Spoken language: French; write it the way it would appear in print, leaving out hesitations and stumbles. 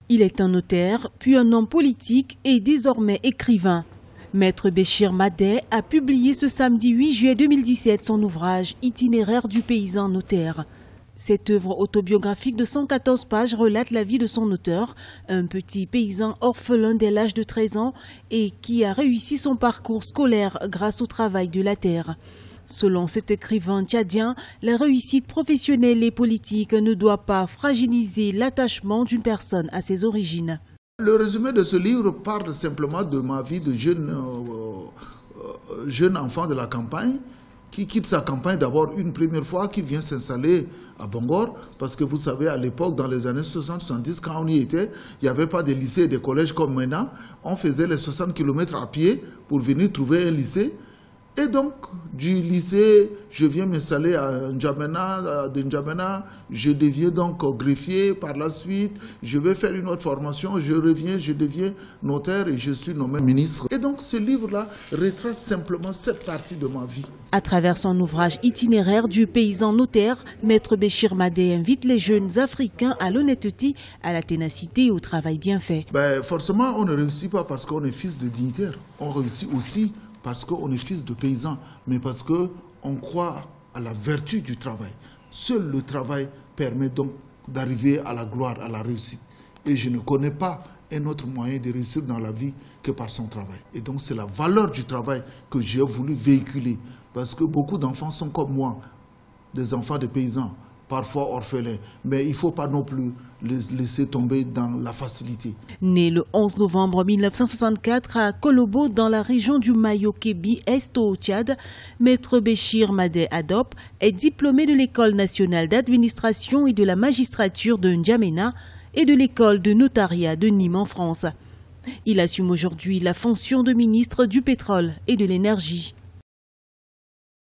Il est un notaire, puis un homme politique et désormais écrivain. Maître Béchir Madé a publié ce samedi 8 juillet 2017 son ouvrage « Itinéraire du paysan notaire ». Cette œuvre autobiographique de 114 pages relate la vie de son auteur, un petit paysan orphelin dès l'âge de 13 ans et qui a réussi son parcours scolaire grâce au travail de la terre. Selon cet écrivain tchadien, la réussite professionnelle et politique ne doit pas fragiliser l'attachement d'une personne à ses origines. Le résumé de ce livre parle simplement de ma vie de jeune enfant de la campagne qui quitte sa campagne d'abord une première fois, qui vient s'installer à Bangor, parce que vous savez, à l'époque, dans les années 60-70, quand on y était, il n'y avait pas de lycée et de collèges comme maintenant. On faisait les 60 km à pied pour venir trouver un lycée. Et donc, du lycée, je viens m'installer à N'Djamena, de N'Djamena, je deviens donc greffier par la suite, je vais faire une autre formation, je reviens, je deviens notaire et je suis nommé ministre. Et donc, ce livre-là retrace simplement cette partie de ma vie. À travers son ouvrage Itinéraire du paysan notaire, Maître Béchir Madé invite les jeunes Africains à l'honnêteté, à la ténacité et au travail bien fait. Forcément, on ne réussit pas parce qu'on est fils de dignitaire, on réussit aussi parce qu'on est fils de paysan, mais parce qu'on croit à la vertu du travail. Seul le travail permet donc d'arriver à la gloire, à la réussite. Et je ne connais pas un autre moyen de réussir dans la vie que par son travail. Et donc c'est la valeur du travail que j'ai voulu véhiculer. Parce que beaucoup d'enfants sont comme moi, des enfants de paysans, parfois orphelins, mais il ne faut pas non plus les laisser tomber dans la facilité. Né le 11 novembre 1964 à Kolobo, dans la région du Mayo-Kébi, Est au Tchad, Maître Béchir Madé Adop est diplômé de l'École nationale d'administration et de la magistrature de N'Djamena et de l'École de notariat de Nîmes en France. Il assume aujourd'hui la fonction de ministre du pétrole et de l'énergie.